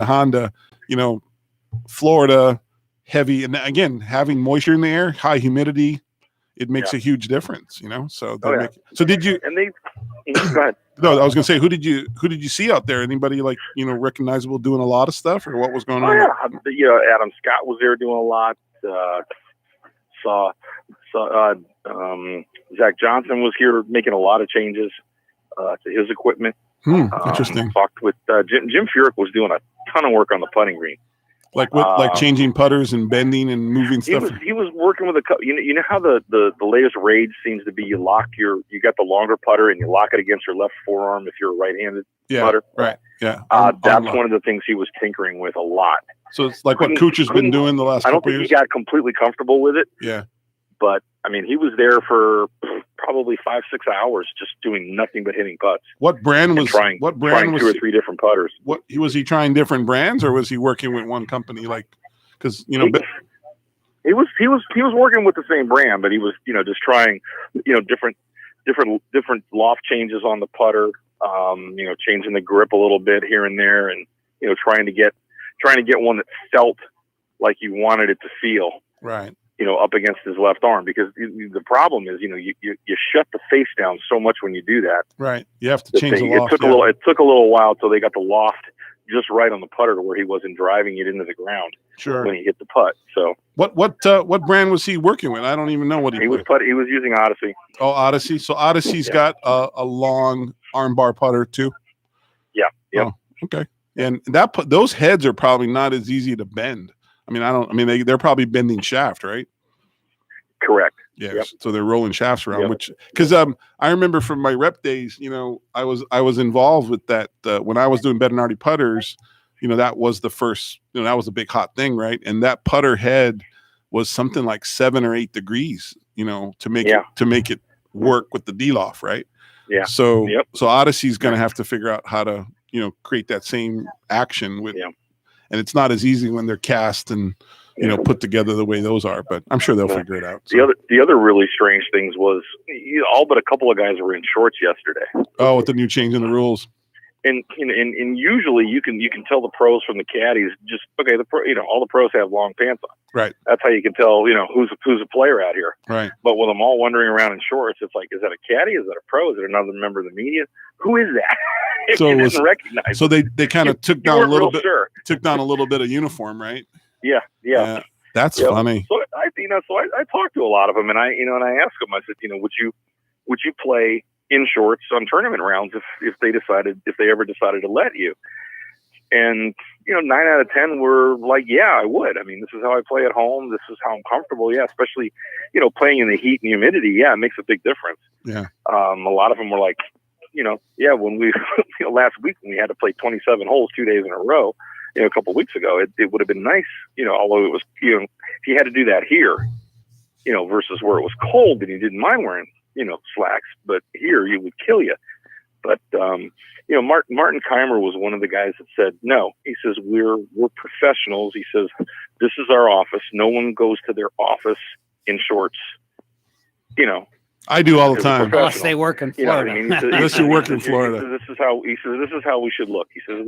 Honda, Florida, heavy, and again, having moisture in the air, high humidity, it makes a huge difference. So so did you? And they go ahead. No, I was gonna say, who did you see out there? Anybody recognizable doing a lot of stuff, or what was going on? Adam Scott was there doing a lot. Saw Zach Johnson was here making a lot of changes to his equipment. Interesting. Talked with Jim Furyk was doing a ton of work on the putting green. Like changing putters and bending and moving stuff. He was working with you know how the latest rage seems to be you got the longer putter and you lock it against your left forearm if you're a right-handed putter. Right. Yeah. That's one of the things he was tinkering with a lot. So it's like what Cooch has been doing the last couple years. I don't think he got completely comfortable with it. Yeah. But I mean, he was there for probably 5-6 hours just doing nothing but hitting putts. What brand was trying 2 or 3 different putters? What was he trying different brands, or was he working with one company? Because he was working with the same brand, but he was just trying different loft changes on the putter, changing the grip a little bit here and there, and trying to get one that felt like you wanted it to feel. Right. Up against his left arm, because the problem is, you shut the face down so much when you do that. Right. You have to change the loft. It took a little while till they got the loft just right on the putter to where he wasn't driving it into the ground. Sure. When he hit the putt. So what brand was he working with? I don't even know what he was. He was using Odyssey. Oh, Odyssey. So Odyssey's got a long arm bar putter too. Yeah. Yeah. Oh, okay. And those heads are probably not as easy to bend. They're probably bending shaft, right? Correct. Yeah. Yep. So they're rolling shafts around, because I remember from my rep days, I was involved with that when I was doing Bedinardi putters. That was the first, that was a big hot thing, right? And that putter head was something like 7 or 8 degrees, to make it work with the D-loft, right? Yeah. So Odyssey's going to have to figure out how to create that same action with. Yeah. And it's not as easy when they're cast and put together the way those are, but I'm sure they'll figure it out. So. The other really strange things was all but a couple of guys were in shorts yesterday. Oh, with the new change in the rules. And usually you can tell the pros from the caddies. Just the pro, all the pros have long pants on. Right. That's how you can tell who's a player out here. Right. But with them all wandering around in shorts, it's like, is that a caddy? Is that a pro? Is it another member of the media? Who is that? So you didn't recognize. So they kind of took down a little bit. Sure. Took down a little bit of uniform, right? Yeah. Yeah. That's funny. So I talked to a lot of them, and I asked them. I said, would you play in shorts on tournament rounds if they ever decided to let you? And 9 out of 10 were like, yeah, I would. I mean, this is how I play at home. This is how I'm comfortable. Yeah, especially playing in the heat and humidity. Yeah, it makes a big difference. Yeah. A lot of them were like, when we last week when we had to play 27 holes 2 days in a row, a couple of weeks ago, it would have been nice, although it was, if you had to do that here, versus where it was cold and you didn't mind wearing, slacks, but here you would kill you. But, Martin Keimer was one of the guys that said, no, he says, we're professionals. He says, this is our office. No one goes to their office in shorts, I do all the time. Unless they work in Florida. Unless you work in Florida. This is how we should look. He says,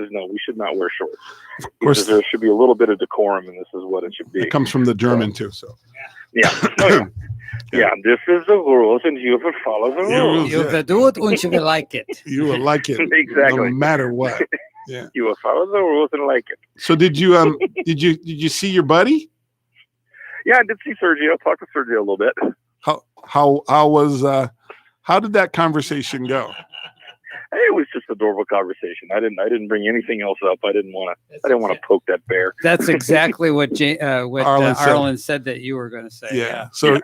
no, we should not wear shorts. Of course, there should be a little bit of decorum, and this is what it should be. It comes from the German too, so. Yeah. Yeah, this is the rules, and you will follow the rules. You will do it, and you will like it. You will like it, exactly, no matter what. Yeah, you will follow the rules and like it. So did you did you see your buddy? Yeah, I did see Sergio. Talked to Sergio a little bit. How did that conversation go? It was just a adorable conversation. I didn't bring anything else up. I didn't want to poke that bear. That's exactly what Arlen said that you were going to say. Yeah. So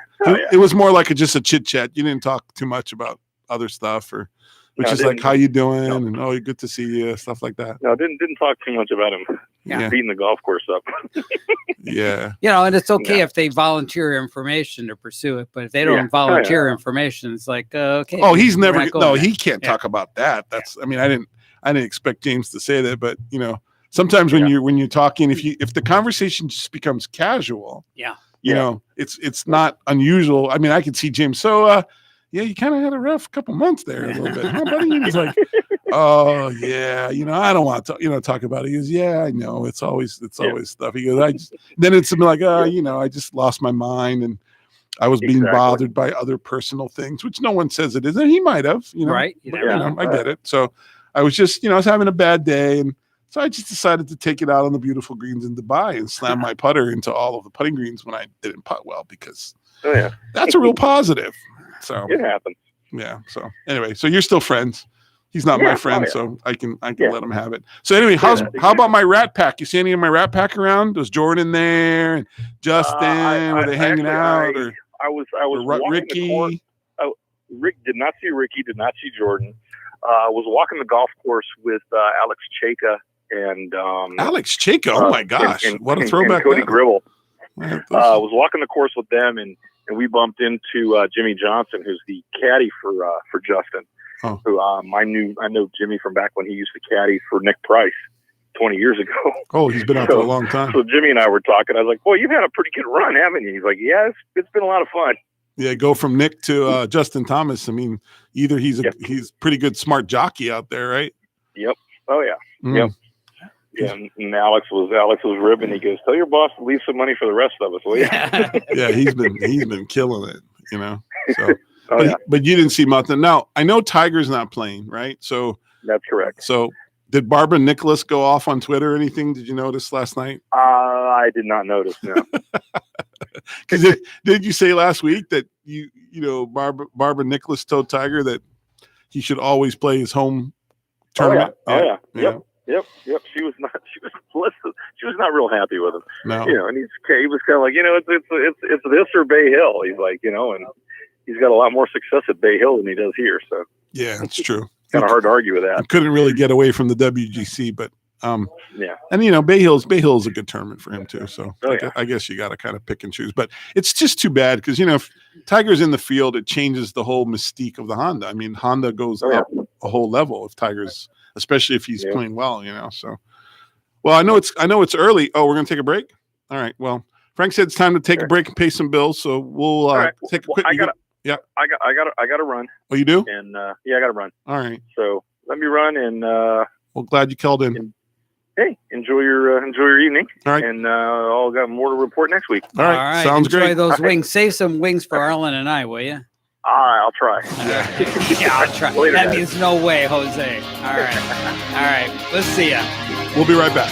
it was more like just a chit chat. You didn't talk too much about other stuff, or which is like, how you doing? No. And oh, good to see you, stuff like that. No, didn't talk too much about him. Yeah. Beating the golf course up. Yeah. And it's okay if they volunteer information to pursue it, but if they don't volunteer information, it's like, okay. Oh, he's never, no, he can't talk about that. That's, I mean, I didn't expect James to say that, but sometimes when you're talking, if the conversation just becomes casual, it's not unusual. I mean, I could see James. So, you kind of had a rough couple months there a little bit. Huh, buddy? And he's like, Oh yeah, I don't want to, talk about it. He goes, yeah, I know. It's always stuff. He goes, then it's like, I just lost my mind and I was being bothered by other personal things, which no one says it is. And he might have, right. But, I get it. So I was just, I was having a bad day. And so I just decided to take it out on the beautiful greens in Dubai and slam my putter into all of the putting greens when I didn't putt well, because that's a real positive. So it happens. Yeah. So anyway, so you're still friends. He's not my friend, so I can let him have it. So anyway, how about my Rat Pack? You see any of my Rat Pack around? Was Jordan there and Justin? Were they hanging out? I was walking Ricky? the course. Rick did not see Ricky. Did not see Jordan. Was walking the golf course with Alex Chaka and Alex Chaka. Oh my gosh, what a throwback! And Cody Gribble. Was walking the course with them, and we bumped into Jimmy Johnson, who's the caddy for Justin. Oh. Who I know Jimmy from back when he used to caddy for Nick Price 20 years ago. Oh, he's been out for a long time. So Jimmy and I were talking. I was like, "Boy, you've had a pretty good run, haven't you?" He's like, "Yeah, it's been a lot of fun." Yeah, go from Nick to Justin Thomas. I mean, either he's pretty good, smart jockey out there, right? Yep. Oh yeah. Yep. Yeah, and Alex was ribbing. He goes, "Tell your boss to leave some money for the rest of us, will you?" Yeah, he's been killing it, So. But you didn't see nothing. Now, I know Tiger's not playing, right? So that's correct. So did Barbara Nicholas go off on Twitter or anything? Did you notice last night? I did not notice, no. Because did you say last week that Barbara Nicholas told Tiger that he should always play his home tournament? Oh yeah. Yep. She was not real happy with him. No. And he was kind of like, it's this or Bay Hill. He's like, and he's got a lot more success at Bay Hill than he does here. So yeah, it's true. Kind of hard to argue with that. He couldn't really get away from the WGC, but yeah. And Bay Hill's a good tournament for him too. So I guess you got to kind of pick and choose. But it's just too bad because if Tiger's in the field, it changes the whole mystique of the Honda. I mean, Honda goes up a whole level if Tiger's, especially if he's playing well. So, well, I know it's early. Oh, we're gonna take a break. All right. Well, Frank said it's time to take a break and pay some bills. So we'll take a quick. I got to run. Oh, you do? And I got to run. All right. So let me run and. Well, glad you called in. Hey, enjoy your evening. All right. And I'll got more to report next week. All right. Sounds enjoy great. Enjoy those wings. Save some wings for Arlen and I, will you? I'll try. Yeah, I'll try. Later, that guys. means no way, Jose. All right. Let's see ya. We'll be right back.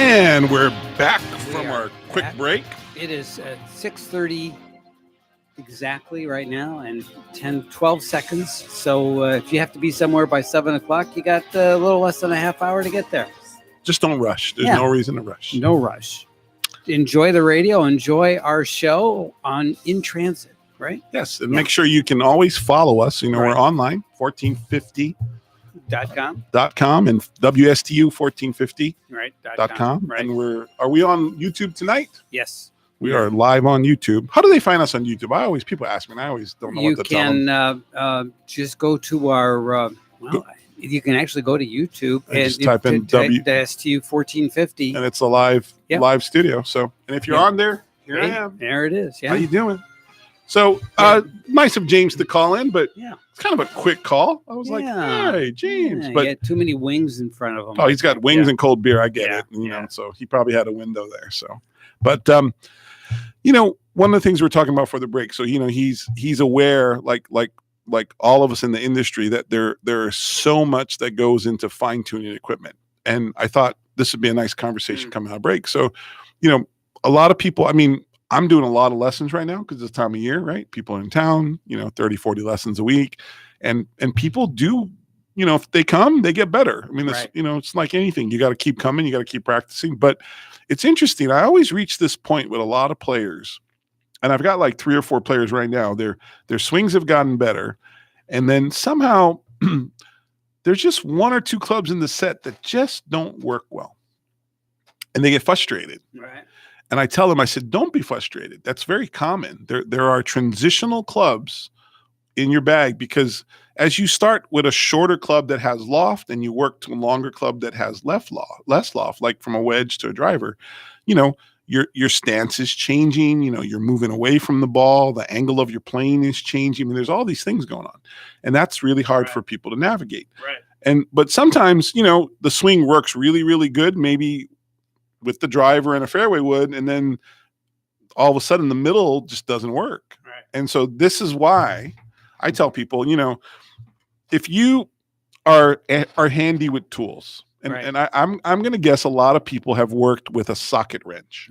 And we're back from our quick break. It is 6:30 exactly right now and 12 seconds. So if you have to be somewhere by 7 o'clock, you got a little less than a half hour to get there. Just don't rush. There's no reason to rush. No rush. Enjoy the radio. Enjoy our show on In Transit, right? Yes. And make sure you can always follow us. You know, we're online, 1450.com and WSTU1450.com. Right. And are we on YouTube tonight? Yes. We are live on YouTube. How do they find us on YouTube? People ask me, and I always don't know what to tell them. You can just go to our, you can actually go to YouTube and just type in STU 1450. And it's a live studio. So, and if you're on there, I am. There it is. Yeah. How you doing? So, nice of James to call in, but it's kind of a quick call. I was like, hey, James. But he had too many wings in front of him. Oh, he's got wings and cold beer. I get it. You know, so he probably had a window there. So, but, you know, one of the things we're talking about for the break. So, you know, he's aware, like all of us in the industry, that there is so much that goes into fine tuning equipment. And I thought this would be a nice conversation coming out of break. So, you know, a lot of people, I mean, I'm doing a lot of lessons right now because it's time of year, right? People are in town, you know, 30, 40 lessons a week. And people do, you know, if they come, they get better. I mean, you know, it's like anything. You got to keep coming. You got to keep practicing. But it's interesting. I always reach this point with a lot of players. And I've got like 3 or 4 players right now. Their swings have gotten better. And then somehow there's just 1 or 2 clubs in the set that just don't work well. And they get frustrated. Right. And I tell them, I said, don't be frustrated. That's very common. There are transitional clubs in your bag, because as you start with a shorter club that has loft and you work to a longer club that has less loft, like from a wedge to a driver, you know, your stance is changing. You know, you're moving away from the ball. The angle of your plane is changing. I mean, there's all these things going on. And that's really hard for people to navigate. Right. But sometimes, you know, the swing works really, really good, maybe with the driver and a fairway wood, and then all of a sudden the middle just doesn't work. Right. And so this is why I tell people, you know, if you are handy with tools, and I'm going to guess a lot of people have worked with a socket wrench,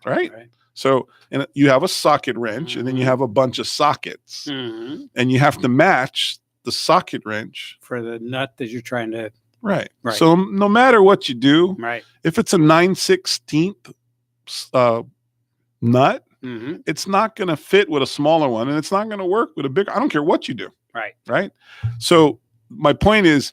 right? So, and you have a socket wrench, and then you have a bunch of sockets, and you have to match the socket wrench for the nut that you're trying to. Right. So no matter what you do, if it's a 9/16 nut, it's not going to fit with a smaller one, and it's not going to work with a bigger. I don't care what you do. Right. So my point is,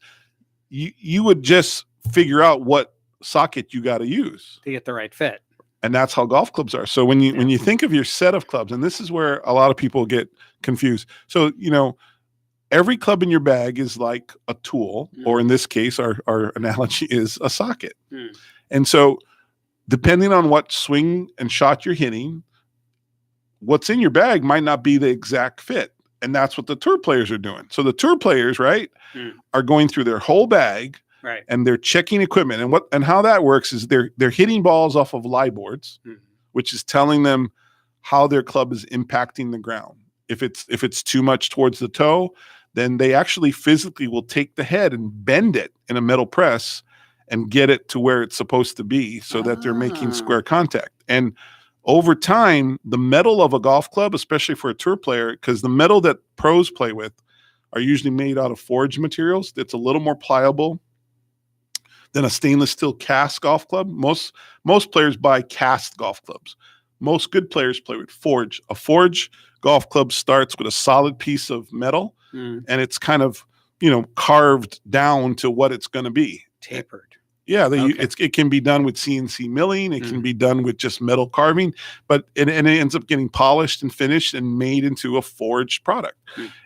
you would just figure out what socket you got to use to get the right fit. And that's how golf clubs are. So when you think of your set of clubs, and this is where a lot of people get confused. So, you know, every club in your bag is like a tool, or in this case, our analogy is a socket. And so depending on what swing and shot you're hitting, what's in your bag might not be the exact fit. And that's what the tour players are doing. So the tour players, are going through their whole bag, and they're checking equipment. And how that works is they're hitting balls off of lie boards, which is telling them how their club is impacting the ground. If it's too much towards the toe, then they actually physically will take the head and bend it in a metal press and get it to where it's supposed to be, so that they're making square contact. And over time, the metal of a golf club, especially for a tour player, because the metal that pros play with are usually made out of forged materials, that's a little more pliable than a stainless steel cast golf club. Most players buy cast golf clubs. Most good players play with forge. A forge golf club starts with a solid piece of metal, and it's kind of, you know, carved down to what it's going to be. Tapered. Yeah, it can be done with CNC milling. It can be done with just metal carving, but it ends up getting polished and finished and made into a forged product.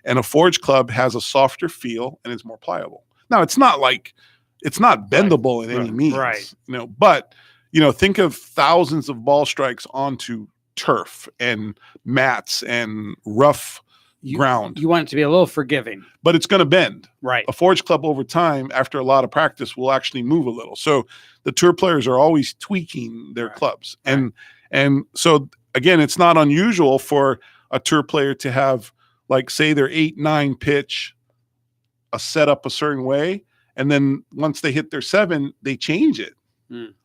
And a forged club has a softer feel and is more pliable. Now, it's not bendable in any means, you know, but, you know, think of thousands of ball strikes onto turf and mats and rough ground. You want it to be a little forgiving, but it's going to bend. Right. A forged club over time, after a lot of practice, will actually move a little. So the tour players are always tweaking their clubs. And so again, it's not unusual for a tour player to have, like, say their 8-9 pitch, a set up a certain way. And then once they hit their 7, they change it.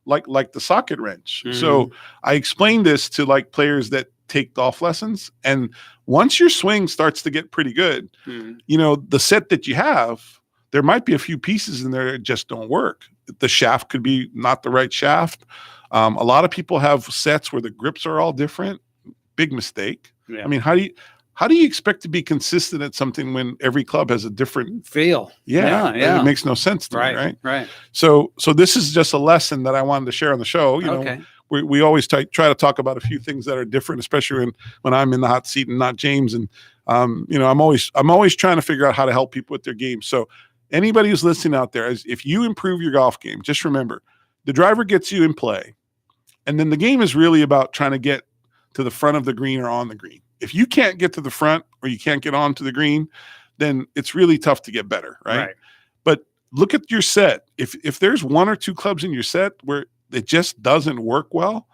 like the socket wrench. Mhm. So I explained this to like players that take golf lessons, and once your swing starts to get pretty good, the set that you have, there might be a few pieces in there that just don't work. The shaft could be not the right shaft. A lot of people have sets where the grips are all different. Big mistake. Yeah. I mean, how do you expect to be consistent at something when every club has a different feel? Yeah. It makes no sense to me, right? Right. So this is just a lesson that I wanted to share on the show. We always try to talk about a few things that are different, especially when I'm in the hot seat and not James. And I'm always trying to figure out how to help people with their game. So anybody who's listening out there, if you improve your golf game, just remember the driver gets you in play, and then the game is really about trying to get to the front of the green or on the green. If you can't get to the front or you can't get onto the green, then it's really tough to get better, right? But look at your set. If there's one or two clubs in your set where it just doesn't work well,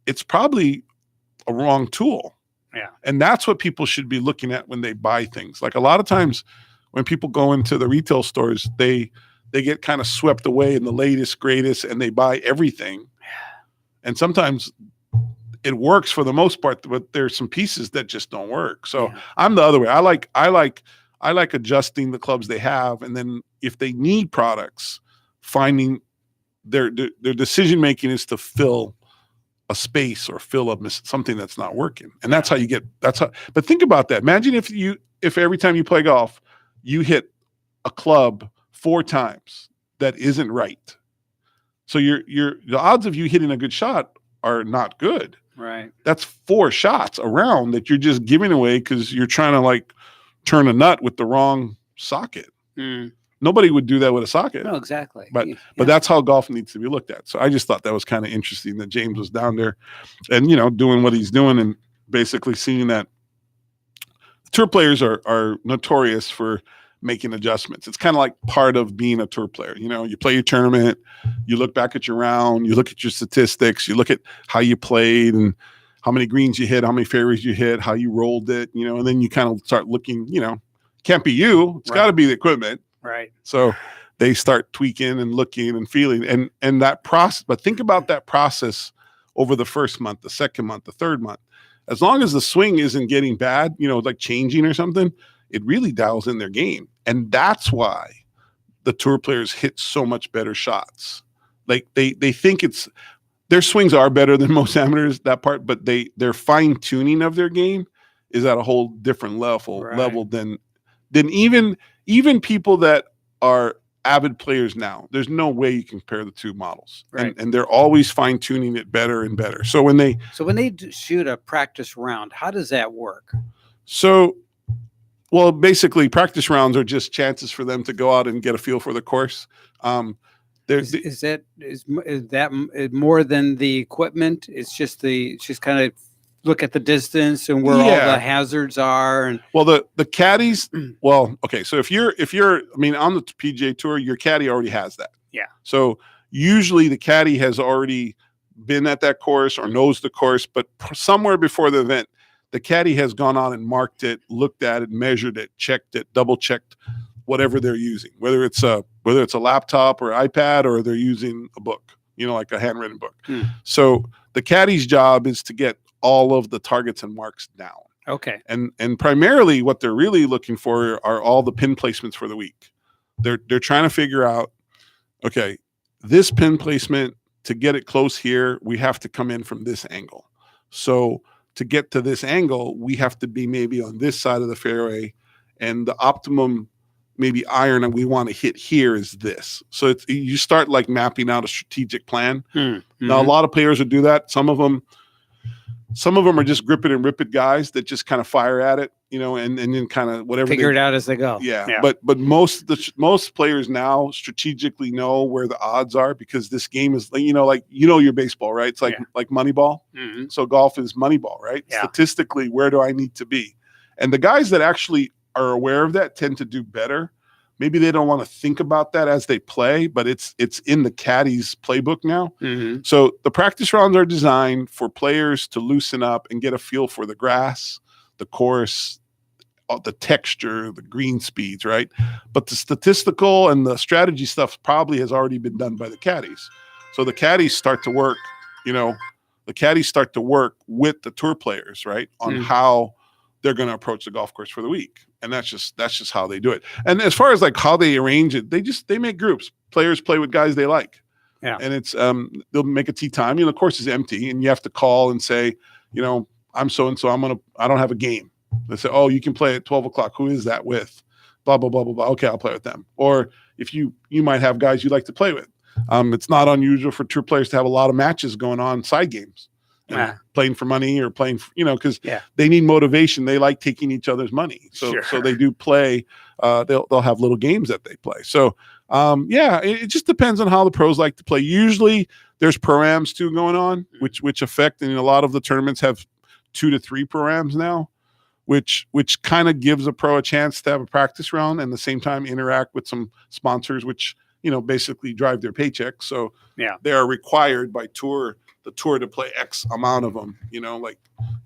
it's probably a wrong tool. Yeah. And that's what people should be looking at when they buy things. Like a lot of times when people go into the retail stores, they get kind of swept away in the latest, greatest, and they buy everything. And sometimes it works for the most part, but there's some pieces that just don't work. So I'm the other way. I like adjusting the clubs they have, and then if they need products, finding their decision making is to fill a space or fill something that's not working, and that's how you get. But think about that. Imagine if every time you play golf, you hit a club 4 times that isn't right. So the odds of you hitting a good shot are not good. Right. That's 4 shots around that you're just giving away because you're trying to like turn a nut with the wrong socket. Nobody would do that with a socket. No, exactly. But that's how golf needs to be looked at. So I just thought that was kind of interesting that James was down there and, doing what he's doing and basically seeing that tour players are notorious for making adjustments. It's kind of like part of being a tour player. You play your tournament, you look back at your round, you look at your statistics, you look at how you played and how many greens you hit, how many fairways you hit, how you rolled it, and then you kind of start looking, can't be you. It's got to be the equipment. Right. So they start tweaking and looking and feeling and that process. But think about that process over the first month, the second month, the third month. As long as the swing isn't getting bad, like changing or something, it really dials in their game. And that's why the tour players hit so much better shots. Like they think their swings are better than most amateurs, that part, but their fine tuning of their game is at a whole different level than even people that are avid players now. There's no way you can compare the two models. Right. And they're always fine tuning it better and better. So when they shoot a practice round, how does that work? Well, basically, practice rounds are just chances for them to go out and get a feel for the course. Is that more than the equipment? It's just kind of look at the distance and where all the hazards are. And the caddies. Well, okay. So if you're, on the PGA Tour, your caddy already has that. Yeah. So usually the caddy has already been at that course or knows the course, but somewhere before the event, the caddy has gone on and marked it, looked at it, measured it, checked it, double checked whatever they're using, whether it's a laptop or iPad or they're using a book, like a handwritten book. So the caddy's job is to get all of the targets and marks down. Okay. And primarily what they're really looking for are all the pin placements for the week. They're trying to figure out, okay, this pin placement, to get it close here, we have to come in from this angle. So to get to this angle, we have to be maybe on this side of the fairway, and the optimum maybe iron that we want to hit here is this. So you start like mapping out a strategic plan. Now, a lot of players would do that. Some of them are just grip it and rip it guys that just kind of fire at it, and then kind of whatever figure it out as they go. Yeah. But most players now strategically know where the odds are, because this game is, your baseball, right? It's like Moneyball. So golf is Moneyball, right? Yeah. Statistically, where do I need to be? And the guys that actually are aware of that tend to do better. Maybe they don't want to think about that as they play, but it's in the caddy's playbook now. So the practice rounds are designed for players to loosen up and get a feel for the grass, the course, the texture, the green speeds, right? But the statistical and the strategy stuff probably has already been done by the caddies. So the caddies start to work, with the tour players, right, on how they're going to approach the golf course for the week. And that's just how they do it. And as far as like how they arrange it, they make groups. Players play with guys they like. Yeah. And it's they'll make a tee time. The course is empty, and you have to call and say, I'm so and so. I don't have a game. They say, oh, you can play at 12 o'clock. Who is that with? Blah blah blah blah blah. Okay, I'll play with them. Or if you might have guys you like to play with. It's not unusual for tour players to have a lot of matches going on, side games, playing for money or playing, because they need motivation. They like taking each other's money, so they do play. They'll have little games that they play. So it just depends on how the pros like to play. Usually there's pro-ams too going on, which affect, and a lot of the tournaments have 2 to 3 pro-ams now, which kind of gives a pro a chance to have a practice round and at the same time interact with some sponsors, which basically drive their paychecks. So they are required by the tour to play X amount of them,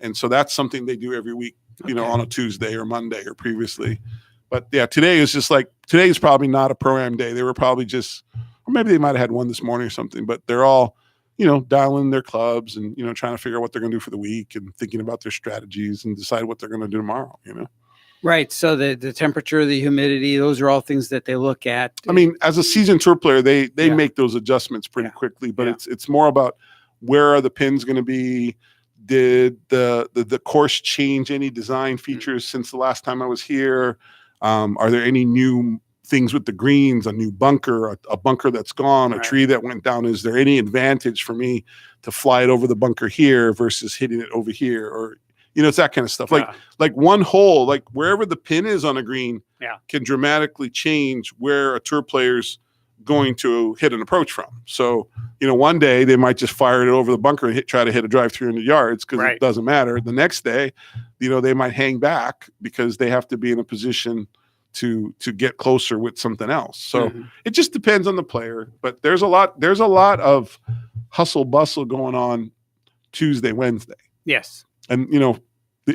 and so that's something they do every week, on a Tuesday or Monday or previously. But today is probably not a pro-am day. They were probably or maybe they might've had one this morning or something, but they're all, dialing their clubs and, trying to figure out what they're going to do for the week and thinking about their strategies and decide what they're going to do tomorrow, Right. So the temperature, the humidity, those are all things that they look at. I mean, as a seasoned tour player, they make those adjustments pretty quickly, but it's more about where are the pins going to be? Did the course change any design features since the last time I was here? Are there any new things with the greens, a new bunker, a bunker that's gone, a tree that went down? Is there any advantage for me to fly it over the bunker here versus hitting it over here? Or, it's that kind of stuff. Like one hole, like wherever the pin is on a green can dramatically change where a tour player's going to hit an approach from. So, one day they might just fire it over the bunker and try to hit a drive 300 yards because it doesn't matter. The next day, they might hang back because they have to be in a position to get closer with something else. So it just depends on the player, but there's a lot of hustle bustle going on Tuesday, Wednesday. Yes. And,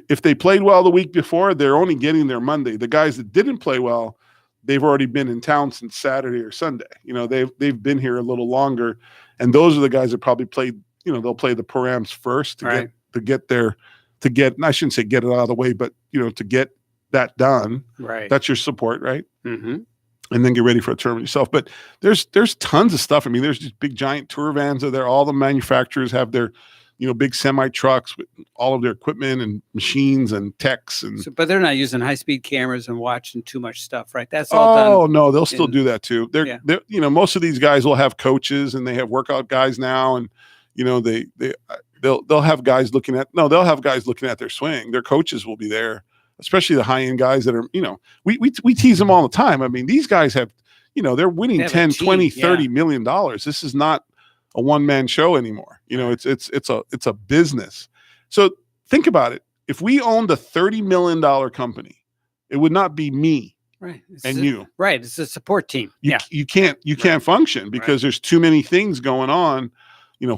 if they played well the week before, they're only getting their Monday. The guys that didn't play well, they've already been in town since Saturday or Sunday. They've been here a little longer, and those are the guys that probably played. They'll play the pro-ams first to get I shouldn't say get it out of the way, but to get that done. Right. That's your support, right? Mm-hmm. And then get ready for a tournament yourself. But there's tons of stuff. I mean, there's just big giant tour vans are there. All the manufacturers have their big semi trucks with all of their equipment and machines and techs but they're not using high-speed cameras and watching too much stuff, right? That's all done. Oh no, they'll still do that too. They're most of these guys will have coaches and they have workout guys now, and they'll have guys looking at their swing. Their coaches will be there, especially the high-end guys that are, we tease them all the time. I mean, these guys have, they're winning 10, 20, 30 million dollars. This is not a one-man show anymore. It's a business. So think about it. If we owned a $30 million company, it would not be me and you. Right. It's a support team. You can't function because there's too many things going on,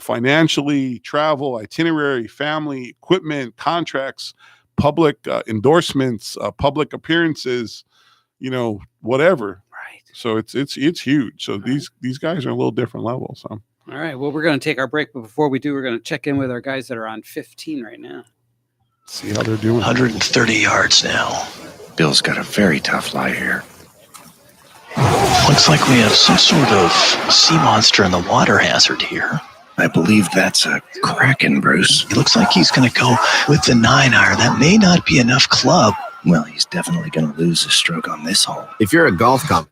financially, travel, itinerary, family, equipment, contracts, public endorsements, public appearances, whatever. Right. So it's huge. So these guys are a little different level. So. All right. Well, we're going to take our break, but before we do, we're going to check in with our guys that are on 15 right now. See how they're doing. 130 yards now. Bill's got a very tough lie here. Looks like we have some sort of sea monster in the water hazard here. I believe that's a kraken, Bruce. It looks like he's going to go with the 9-iron. That may not be enough club. Well, he's definitely going to lose a stroke on this hole. If you're a golf company,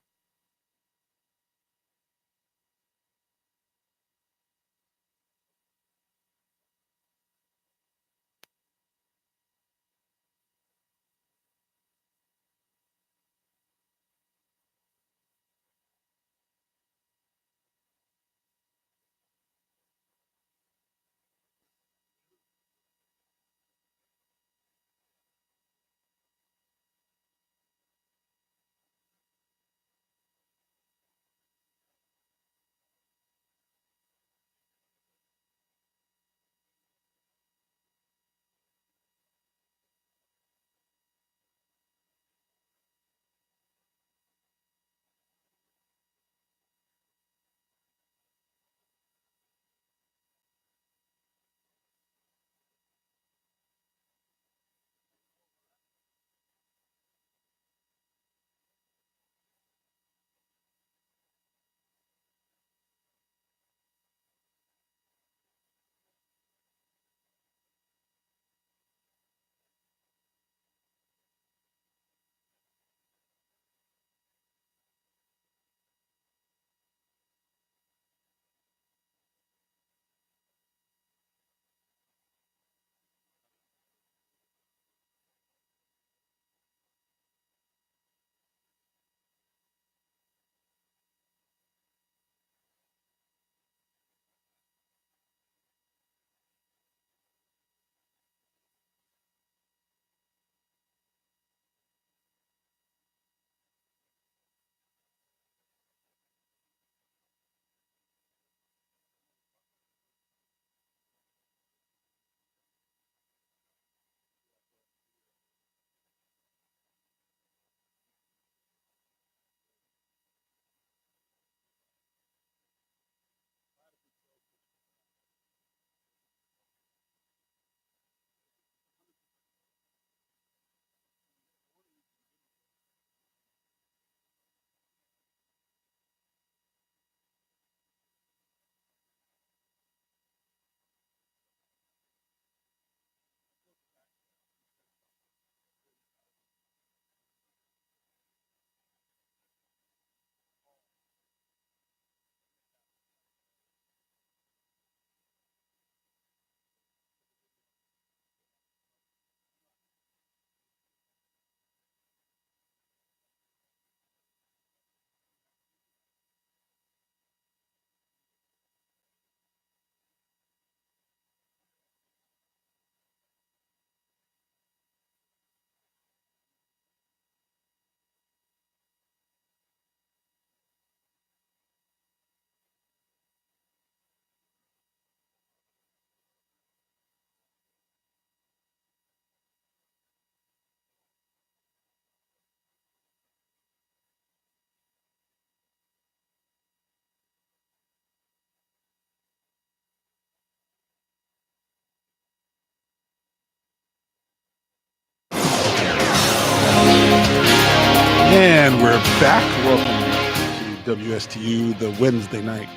back. Welcome to WSTU, the Wednesday night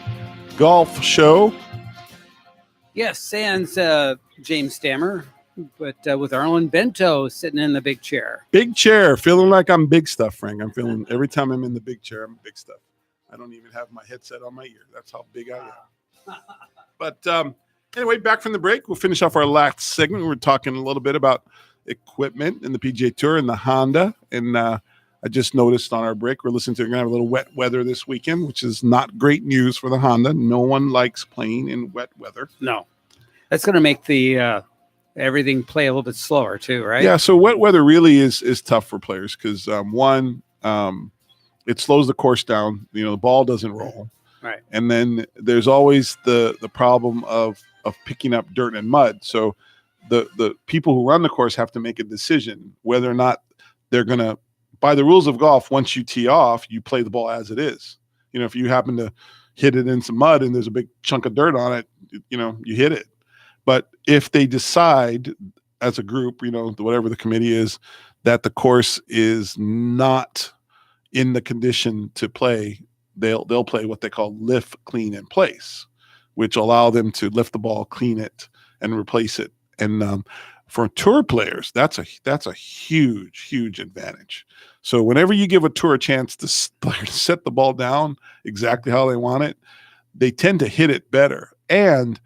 golf show. Yes, sans James Stammer, but with Arlen Bento sitting in the big chair. Big chair, feeling like I'm big stuff, Frank. I'm feeling every time I'm in the big chair, I'm big stuff. I don't even have my headset on my ear. That's how big I am. But anyway, back from the break, we'll finish off our last segment. We're talking a little bit about equipment in the PGA Tour and the Honda. And I just noticed on our break, we're listening to, we're going to have a little wet weather this weekend, which is not great news for the Honda. No one likes playing in wet weather. No. That's going to make the everything play a little bit slower too, right? Yeah, so wet weather really is tough for players because, one, it slows the course down. You know, the ball doesn't roll. Right. And then there's always the problem of picking up dirt and mud. So the people who run the course have to make a decision whether or not they're going to, by the rules of golf, once you tee off, you play the ball as it is. You know, if you happen to hit it in some mud and there's a big chunk of dirt on it, you know, you hit it. But if they decide as a group, you know, whatever the committee is, that the course is not in the condition to play, they'll play what they call lift, clean, and place, which allow them to lift the ball, clean it, and replace it. And for tour players, that's a huge advantage. So whenever you give a tour a chance to set the ball down exactly how they want it, they tend to hit it better. And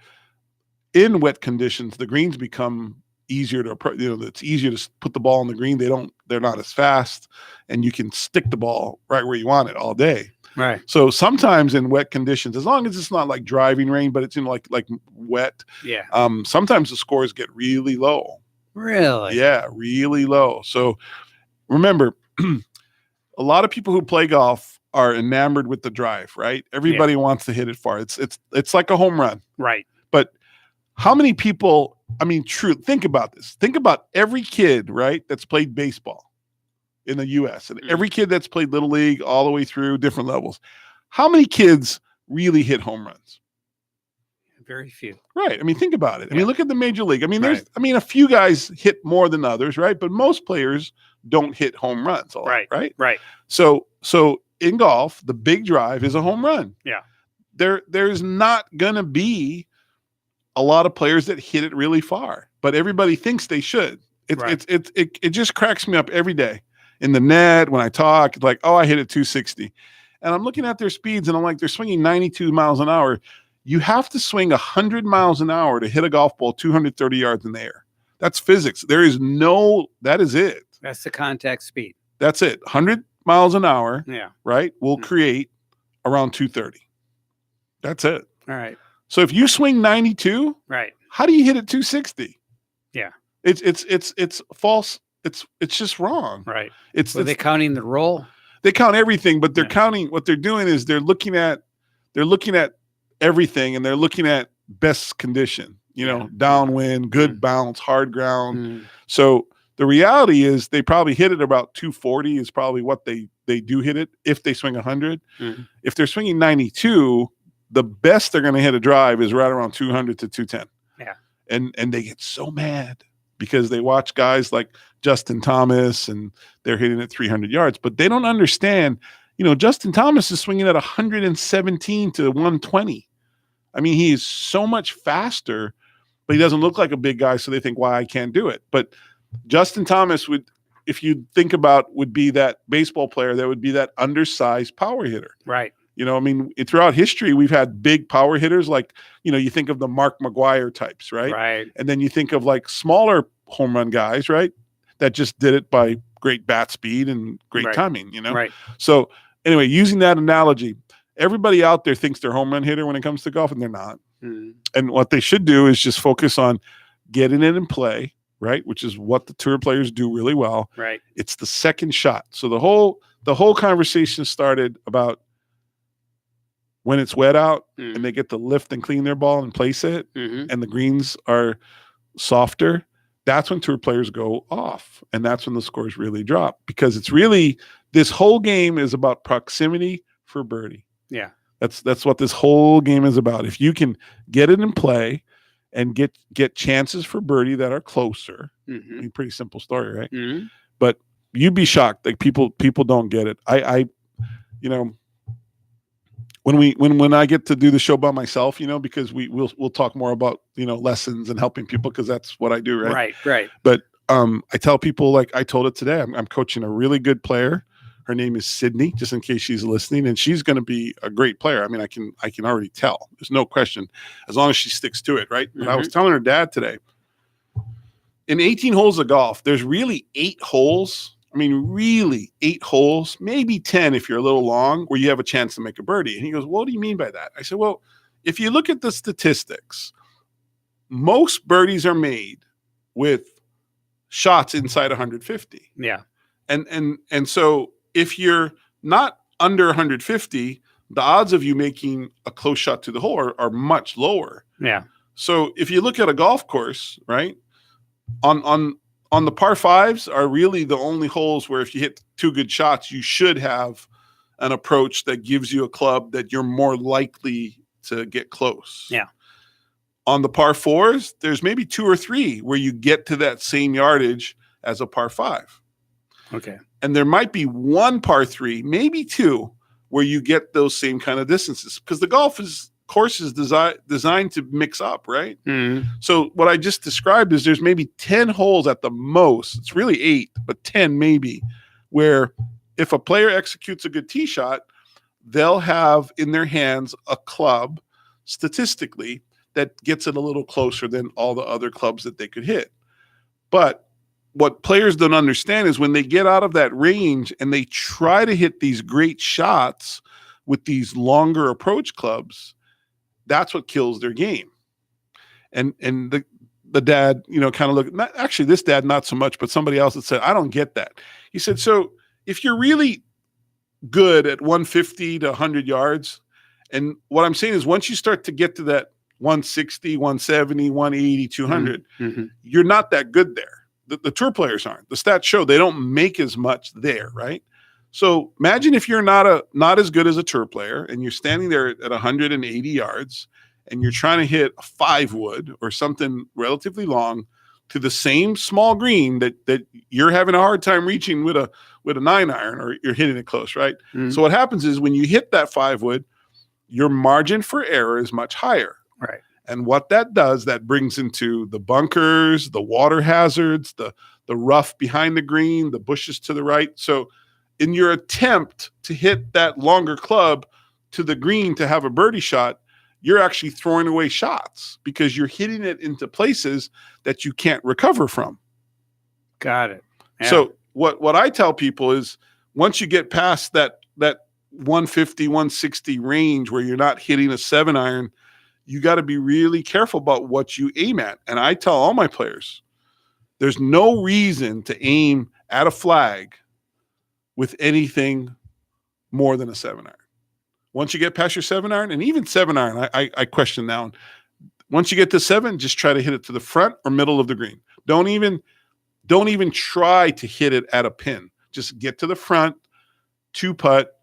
in wet conditions, the greens become easier to approach. You know, it's easier to put the ball on the green. They're not as fast, and you can stick the ball right where you want it all day. Right. So sometimes in wet conditions, as long as it's not like driving rain, but it's like wet. Yeah. Sometimes the scores get really low. Really? Yeah, really low. So remember, a lot of people who play golf are enamored with the drive, right? Everybody wants to hit it far. It's like a home run. Right. But how many people, I mean, think about this. Think about every kid, right, that's played baseball in the U.S. and every kid that's played Little League all the way through different levels. How many kids really hit home runs? Very few. Right. I mean, think about it. I Yeah. mean, look at the major league. I mean, Right. a few guys hit more than others, right? But most players don't hit home runs a lot, right? Right. So in golf, the big drive is a home run. Yeah. There's not going to be a lot of players that hit it really far, but everybody thinks they should. It just cracks me up every day in the net when I talk. It's like, oh, I hit it 260, and I'm looking at their speeds, and I'm like, they're swinging 92 miles an hour. You have to swing 100 miles an hour to hit a golf ball 230 yards in the air. That's physics. That is it. That's the contact speed. That's it. 100 miles an hour, Yeah. right, will create around 230. That's it. All right. So if you swing 92, Right. how do you hit it 260? Yeah. It's false. It's just wrong. Right. It's Were they counting the roll? they count everything, but they're counting what they're doing is they're looking at everything, and they're looking at best condition, you know, downwind, good bounce, hard ground. Mm. So the reality is they probably hit it about 240 is probably what they do hit it if they swing 100. Mm. If they're swinging 92, the best they're going to hit a drive is right around 200 to 210. Yeah. And they get so mad because they watch guys like Justin Thomas and they're hitting at 300 yards, but they don't understand, you know, Justin Thomas is swinging at 117 to 120. I mean, he is so much faster, but he doesn't look like a big guy. So they think, why I can't do it. But Justin Thomas would, if you think about, would be that baseball player that would be that undersized power hitter. Right. You know, I mean, throughout history, we've had big power hitters like, you know, you think of the Mark McGwire types, right? Right. And then you think of like smaller home run guys, right? That just did it by great bat speed and great timing, you know? Right. So anyway, using that analogy, everybody out there thinks they're a home run hitter when it comes to golf, and they're not. Mm. And what they should do is just focus on getting it in play, right? Which is what the tour players do really well. Right. It's the second shot. So the whole conversation started about when it's wet out and they get to lift and clean their ball and place it, and the greens are softer. That's when tour players go off, and that's when the scores really drop, because it's really, this whole game is about proximity for birdie. Yeah. That's what this whole game is about. If you can get it in play and get chances for birdie that are closer, I mean, pretty simple story, right? But you'd be shocked. Like people don't get it. you know, when I get to do the show by myself, you know, because we'll talk more about, you know, lessons and helping people, because that's what I do, right? Right. But I tell people, like I told it today, I'm coaching a really good player. Her name is Sydney, just in case she's listening, and she's going to be a great player. I mean, I can already tell. There's no question, as long as she sticks to it, right? But I was telling her dad today, in 18 holes of golf, there's really 8 holes. I mean, really 8 holes, maybe 10 if you're a little long, where you have a chance to make a birdie. And he goes, "What do you mean by that?" I said, "Well, if you look at the statistics, most birdies are made with shots inside 150. Yeah. And so if you're not under 150, the odds of you making a close shot to the hole are much lower. Yeah. So if you look at a golf course, right, on the par fives are really the only holes where if you hit 2 good shots, you should have an approach that gives you a club that you're more likely to get close. Yeah. On the par fours, there's maybe 2 or 3 where you get to that same yardage as a par 5. Okay. And there might be 1 par 3, maybe 2, where you get those same kind of distances, because the course is designed to mix up, right? Mm-hmm. So what I just described is there's maybe 10 holes at the most. It's really 8, but 10 maybe, where if a player executes a good tee shot, they'll have in their hands a club statistically that gets it a little closer than all the other clubs that they could hit. But what players don't understand is when they get out of that range and they try to hit these great shots with these longer approach clubs, that's what kills their game. And the dad, you know, kind of looked, actually this dad, not so much, but somebody else that said, "I don't get that." He said, "So if you're really good at 150 to 100 yards, and what I'm saying is once you start to get to that 160, 170, 180, 200, you're not that good there. The tour players aren't. The stats show they don't make as much there, right? So imagine if you're not as good as a tour player and you're standing there at 180 yards and you're trying to hit a 5-wood or something relatively long to the same small green that you're having a hard time reaching with a 9-iron, or you're hitting it close, right? So what happens is when you hit that 5-wood, your margin for error is much higher. Right. And what that does, that brings into the bunkers, the water hazards, the rough behind the green, the bushes to the right. So in your attempt to hit that longer club to the green to have a birdie shot, you're actually throwing away shots because you're hitting it into places that you can't recover from. Got it. Yeah. So what I tell people is once you get past that 150, 160 range where you're not hitting a 7-iron, you got to be really careful about what you aim at. And I tell all my players, there's no reason to aim at a flag with anything more than a 7-iron. Once you get past your 7-iron, and even 7-iron, I question that one. Once you get to 7, just try to hit it to the front or middle of the green. Don't even try to hit it at a pin. Just get to the front, 2-putt,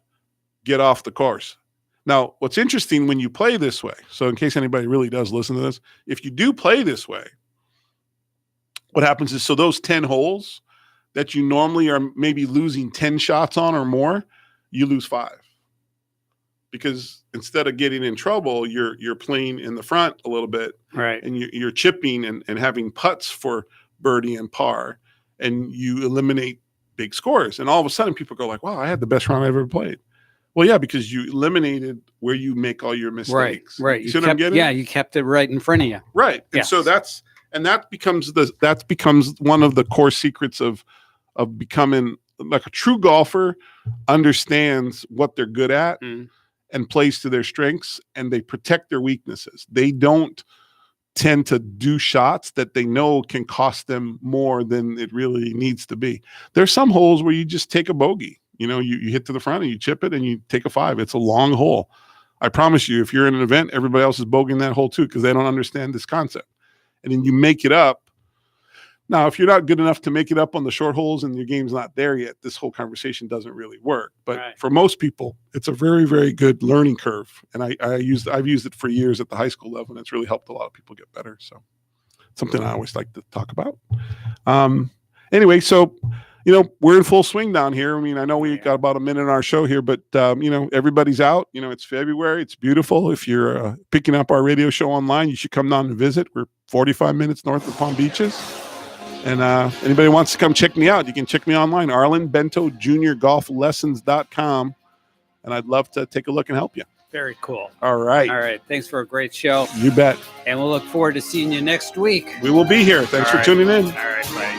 get off the course. Now, what's interesting when you play this way, so in case anybody really does listen to this, if you do play this way, what happens is, so those 10 holes that you normally are maybe losing 10 shots on or more, you lose 5. Because instead of getting in trouble, you're playing in the front a little bit, right? And you're chipping and having putts for birdie and par, and you eliminate big scores. And all of a sudden, people go like, "Wow, I had the best round I've ever played." Well, yeah, because you eliminated where you make all your mistakes. Right. You see what I'm getting? Yeah, you kept it right in front of you. Right. And Yes. so that becomes one of the core secrets of becoming like a true golfer. Understands what they're good at and plays to their strengths, and they protect their weaknesses. They don't tend to do shots that they know can cost them more than it really needs to be. There's some holes where you just take a bogey. You know, you hit to the front and you chip it and you take a 5. It's a long hole. I promise you, if you're in an event, everybody else is bogeying that hole too because they don't understand this concept. And then you make it up. Now, if you're not good enough to make it up on the short holes and your game's not there yet, this whole conversation doesn't really work. But for most people, it's a very, very good learning curve. And I've used it for years at the high school level, and it's really helped a lot of people get better. So something I always like to talk about. Anyway, so you know, we're in full swing down here. I mean, I know we got about a minute in our show here, but you know, everybody's out. You know, it's February. It's beautiful. If you're picking up our radio show online, you should come down and visit. We're 45 minutes north of Palm Beaches. And anybody wants to come check me out, you can check me online, arlenbentojuniorgolflessons.com. And I'd love to take a look and help you. Very cool. All right. All right. Thanks for a great show. You bet. And we'll look forward to seeing you next week. We will be here. Thanks for tuning in. All right. Bye.